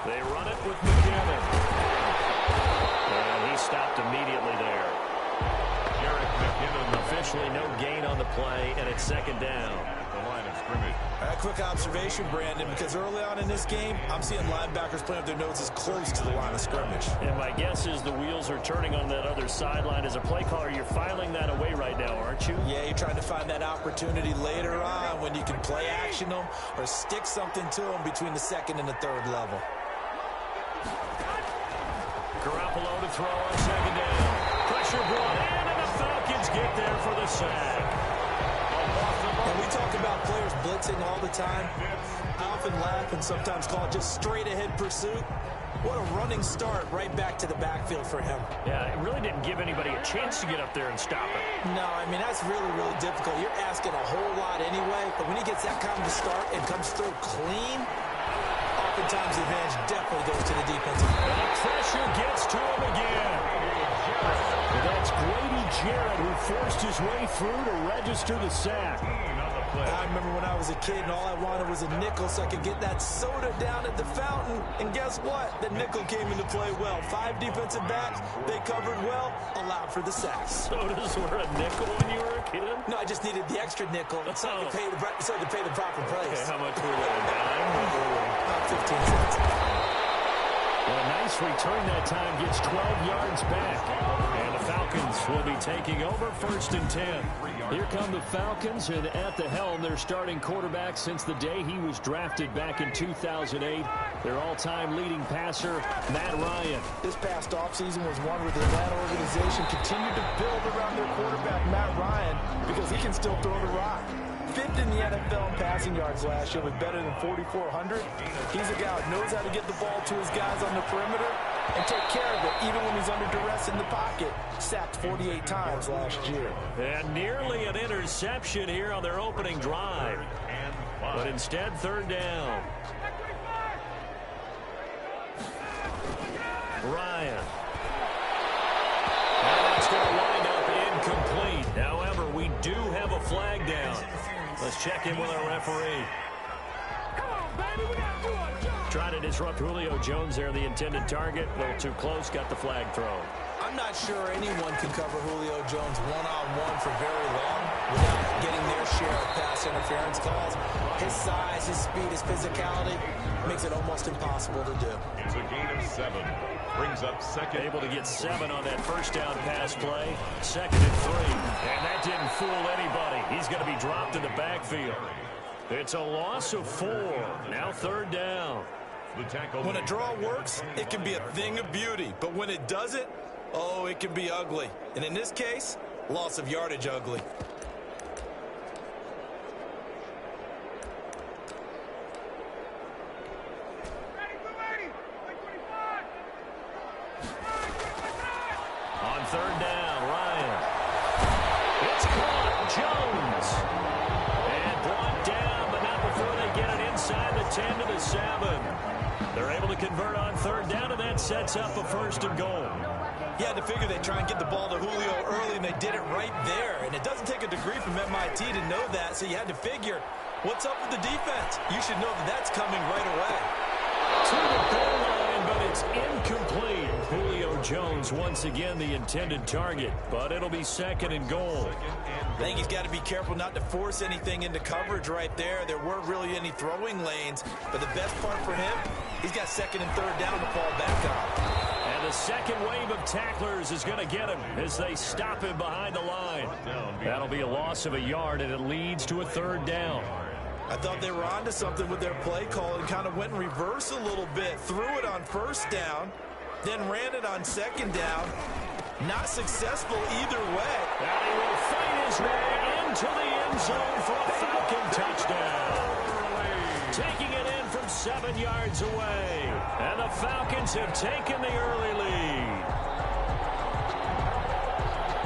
They run it with McKinnon. And he stopped immediately there. McKinnon officially no gain on the play, and it's second down. The line of scrimmage. A quick observation, Brandon, because early on in this game, I'm seeing linebackers playing with their noses close to the line of scrimmage. And my guess is the wheels are turning on that other sideline. As a play caller, you're filing that away right now, aren't you? Yeah, you're trying to find that opportunity later on when you can play action them or stick something to them between the second and the third level. Garoppolo to throw on second down. Pressure brought in, and the Falcons get there for the sack. And we talk about players blitzing all the time. I often laugh and sometimes call it just straight-ahead pursuit. What a running start right back to the backfield for him. Yeah, it really didn't give anybody a chance to get up there and stop him. No, I mean, that's really, really difficult. You're asking a whole lot anyway, but when he gets that kind of a start and comes through clean, oftentimes the advantage definitely goes to the defensive. And the pressure gets to him again. And that's Grady Jarrett who forced his way through to register the sack. I remember when I was a kid and all I wanted was a nickel so I could get that soda down at the fountain. And guess what? The nickel came into play well. 5 defensive backs, they covered well, allowed for the sacks. Sodas were a nickel when you were a kid? No, I just needed the extra nickel so I could pay the proper price. Okay, how much were they? A dime? About 15 cents. Well, a nice return that time, gets 12 yards back. And the Falcons will be taking over 1st and 10. Here come the Falcons, and at the helm, their starting quarterback since the day he was drafted back in 2008. Their all-time leading passer, Matt Ryan. This past offseason was one where the Atlanta organization continued to build around their quarterback, Matt Ryan, because he can still throw the rock. 5th in the NFL in passing yards last year with better than 4,400. He's a guy who knows how to get the ball to his guys on the perimeter and take care of it even when he's under duress in the pocket. Sacked 48 times last year. And nearly an interception here on their opening drive. But instead, 3rd down. Ryan. And that's going to wind up incomplete. However, we do have a flag down. Let's check in with our referee. Come on, baby, we got to do our job. Trying to disrupt Julio Jones there, the intended target. A little too close, got the flag thrown. I'm not sure anyone can cover Julio Jones one-on-one for very long without getting their share of pass interference calls. His size, his speed, his physicality makes it almost impossible to do. It's a gain of 7. Brings up second. Able to get 7 on that first down pass play. 2nd and 3. And that didn't fool anybody. He's going to be dropped in the backfield. It's a loss of 4. Now 3rd down. When a draw works, it can be a thing of beauty. But when it doesn't, oh, it can be ugly. And in this case, loss of yardage ugly. On 3rd down, Ryan. It's caught. Jones. And brought down, but not before they get it inside the 10 to the 7. They're able to convert on 3rd down, and that sets up a 1st and goal. You had to figure they'd try and get the ball to Julio early, and they did it right there. And it doesn't take a degree from MIT to know that, so you had to figure, what's up with the defense? You should know that that's coming right away. To the goal line, but it's incomplete. Julio Jones once again the intended target, but it'll be 2nd and goal. I think he's got to be careful not to force anything into coverage right there. There weren't really any throwing lanes, but the best part for him, he's got 2nd and 3rd down to fall back on. And the second wave of tacklers is going to get him as they stop him behind the line. That'll be a loss of a yard, and it leads to a 3rd down. I thought they were onto something with their play call and kind of went in reverse a little bit. Threw it on 1st down, then ran it on 2nd down. Not successful either way. And he will fight his way into the end zone for a Falcon touchdown. Taking it in from 7 yards away. And the Falcons have taken the early lead.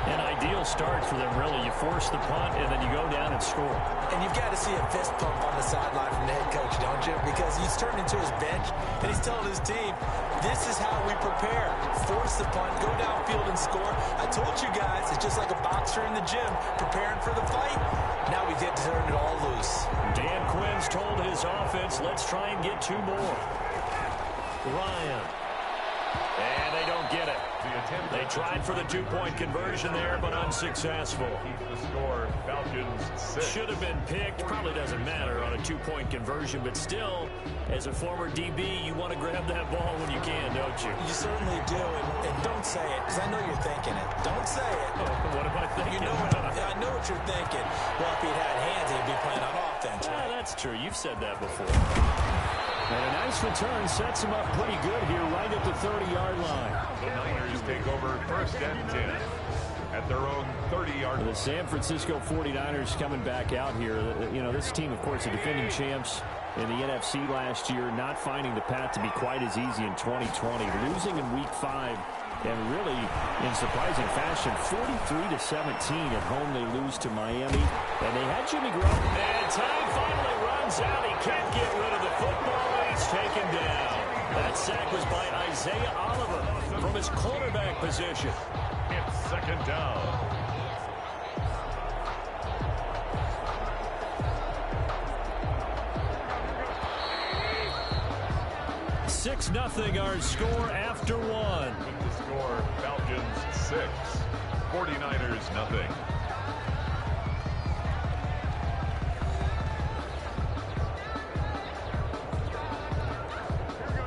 An ideal start for them, really. You force the punt, and then you go down and score. And you've got to see a fist pump on the sideline from the head coach, don't you? Because he's turned into his bench, and he's telling his team, this is how we prepare. Force the punt, go downfield and score. I told you guys, it's just like a boxer in the gym, preparing for the fight. Now we get to turn it all loose. Dan Quinn's told his offense, let's try and get 2 more. Ryan. And they don't get it. They tried for the two-point conversion there, but unsuccessful. Keep the score, Falcons 6. Should have been picked. Probably doesn't matter on a two-point conversion, but still, as a former DB, you want to grab that ball when you can, don't you? You certainly do, and don't say it, because I know you're thinking it. Don't say it. What am I thinking? You know I know what you're thinking. Well, if he'd had hands, he'd be playing on offense, right? That's true. You've said that before. And a nice return sets him up pretty good here right at the 30-yard line. The Niners take over 1st and 10 at their own 30-yard line. The San Francisco 49ers coming back out here. You know, this team, of course, the defending champs in the NFC last year, not finding the path to be quite as easy in 2020. Losing in Week 5, and really, in surprising fashion, 43-17 at home. They lose to Miami. And they had Jimmy Garoppolo. And time finally runs out. He can't get rid of the football. He's taken down. That sack was by Isaiah Oliver from his quarterback position. It's 2nd down. Six 0 our score after one. With the score, Falcons 6, 49ers 0.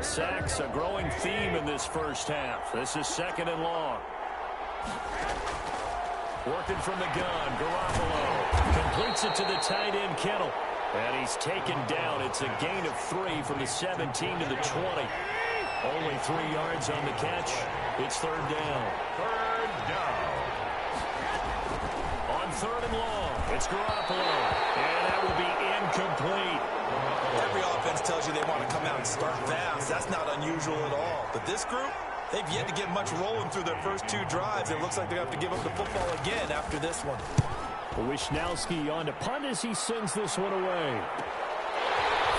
Sacks, a growing theme in this first half. This is 2nd and long. Working from the gun, Garoppolo completes it to the tight end, Kittle. And he's taken down. It's a gain of 3 from the 17 to the 20. Only 3 yards on the catch. It's 3rd down. 3rd down. On 3rd and long, it's Garoppolo. And that will be incomplete. Every offense tells you they want to come out and start fast. That's not unusual at all. But this group, they've yet to get much rolling through their first 2 drives. It looks like they have to give up the football again after this one. Wishnowski on to punt as he sends this one away.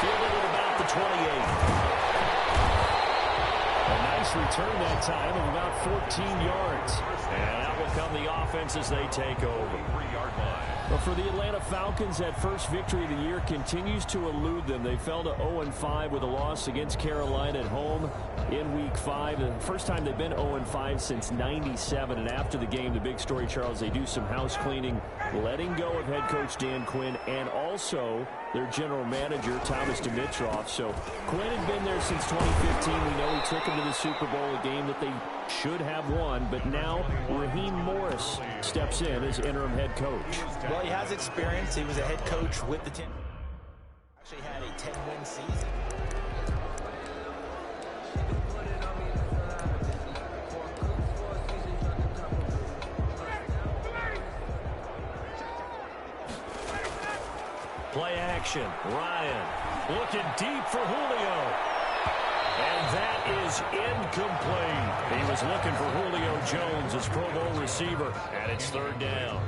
Fielded at about the 28. A nice return that time of about 14 yards. And out will come the offense as they take over. 3-yard line. But for the Atlanta Falcons, that first victory of the year continues to elude them. They fell to 0-5 with a loss against Carolina at home in Week 5. The first time they've been 0-5 since '97. And after the game, the big story, Charles, they do some house cleaning, letting go of head coach Dan Quinn and also their general manager, Thomas Dimitroff. So Quinn had been there since 2015. We know he took them to the Super Bowl, a game that they should have won. But now Raheem Morris steps in as interim head coach. Well, he has experience. He was a head coach with the team. Actually had a 10-win season. Play action. Ryan looking deep for Julio. And that is incomplete. He was looking for Julio Jones, his Pro Bowl receiver, and it's 3rd down.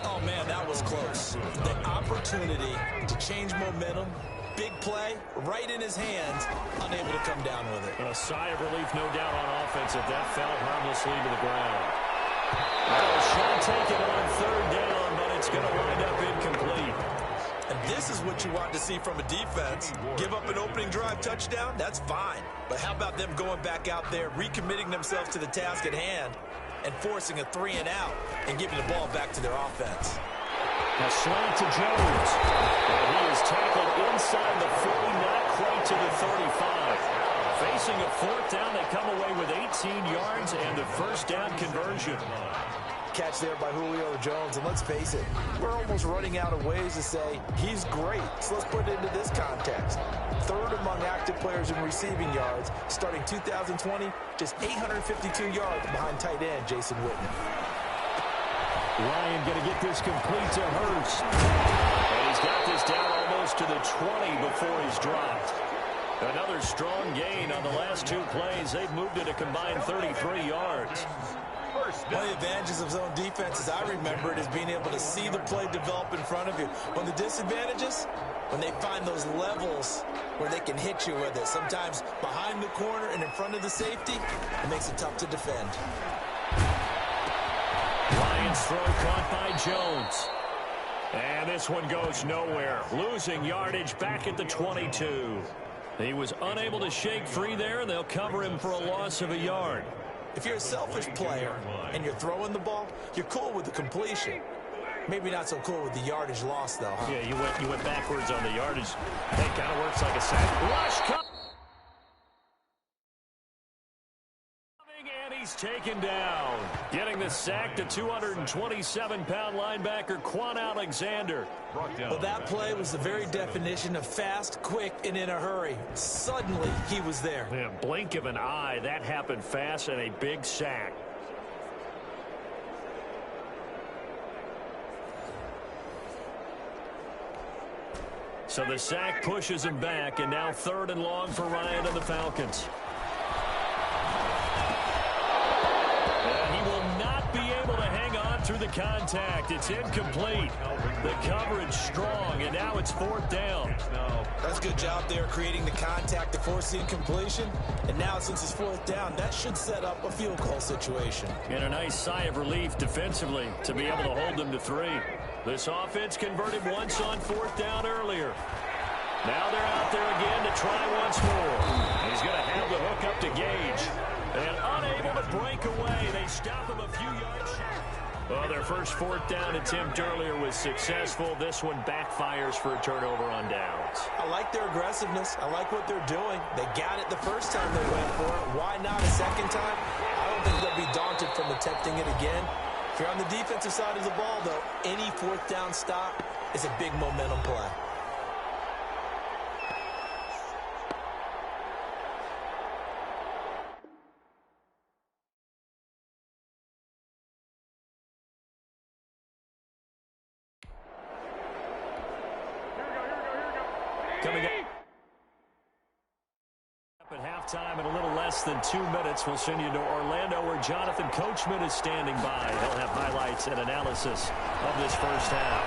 Oh, man, that was close. The opportunity to change momentum, big play, right in his hands, unable to come down with it. A sigh of relief, no doubt, on offense if that fell harmlessly to the ground. Well, shot taken on 3rd down, but it's going to wind up incomplete. And this is what you want to see from a defense. Give up an opening drive touchdown, that's fine. But how about them going back out there, recommitting themselves to the task at hand, and forcing a 3 and out and giving the ball back to their offense. A slant to Jones. And he is tackled inside the 40, not quite to the 35. Facing a 4th down, they come away with 18 yards and the 1st down conversion. Catch there by Julio Jones, and let's face it, we're almost running out of ways to say he's great. So let's put it into this context. 3rd among active players in receiving yards, starting 2020, just 852 yards behind tight end Jason Witten. Ryan going to get this complete to Hurst. And he's got this down almost to the 20 before he's dropped. Another strong gain on the last 2 plays. They've moved it a combined 33 yards. One of the advantages of zone defense, as I remember it, is being able to see the play develop in front of you. One of the disadvantages, when they find those levels where they can hit you with it, sometimes behind the corner and in front of the safety, it makes it tough to defend. Lions throw caught by Jones. And this one goes nowhere. Losing yardage back at the 22. He was unable to shake free there, and they'll cover him for a loss of a yard. If you're a selfish player and you're throwing the ball, you're cool with the completion. Maybe not so cool with the yardage loss, though, huh? Yeah, you went backwards on the yardage. That kind of works like a sack. Rush coming, and he's taken down. Getting the sack to 227-pound linebacker KINGalexander. Well, that play was the very definition of fast, quick, and in a hurry. Suddenly, he was there. Yeah, blink of an eye, that happened fast, and a big sack. So the sack pushes him back, and now 3rd and long for Ryan and the Falcons. And he will not be able to hang on through the contact. It's incomplete. The coverage strong, and now it's 4th down. That's a good job there creating the contact to force the incompletion. And now since it's 4th down, that should set up a field goal situation. And a nice sigh of relief defensively to be able to hold them to 3. This offense converted once on 4th down earlier. Now they're out there again to try once more. He's going to have the hook up to Gage. And unable to break away. They stop him a few yards. Well, their first 4th down attempt earlier was successful. This one backfires for a turnover on downs. I like their aggressiveness. I like what they're doing. They got it the first time they went for it. Why not a second time? I don't think they'll be daunted from attempting it again. If you're on the defensive side of the ball, though, any 4th down stop is a big momentum play. Coming up at halftime in a little less than 2 minutes, we'll send you to Orlando where Jonathan Coachman is standing by. He'll have highlights and analysis of this first half.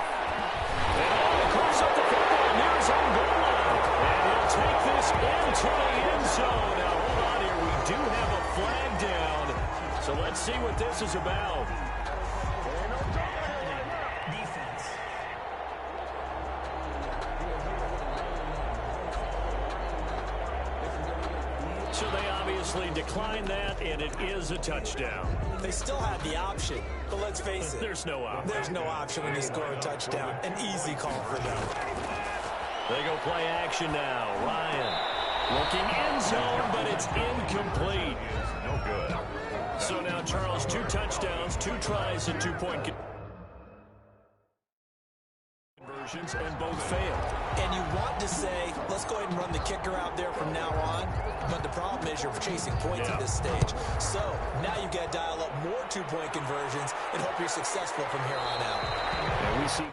And across up the football near his own goal line. And he'll take this into the end zone. Now hold on here. We do have a flag down. So let's see what this is about. So they obviously declined that, and it is a touchdown. They still have the option, but let's face it. There's no option. There's no option when you score a touchdown. An easy call for them. They go play action now. Ryan looking end zone, but it's incomplete. No good. So now, Charles, 2 touchdowns, 2 tries, and 2-point conversions, and both failed. And you want to say, let's go ahead and run the kicker out there from now on. But the problem is you're chasing points at this stage. So now you've got to dial up more 2-point conversions and hope you're successful from here on out. And we see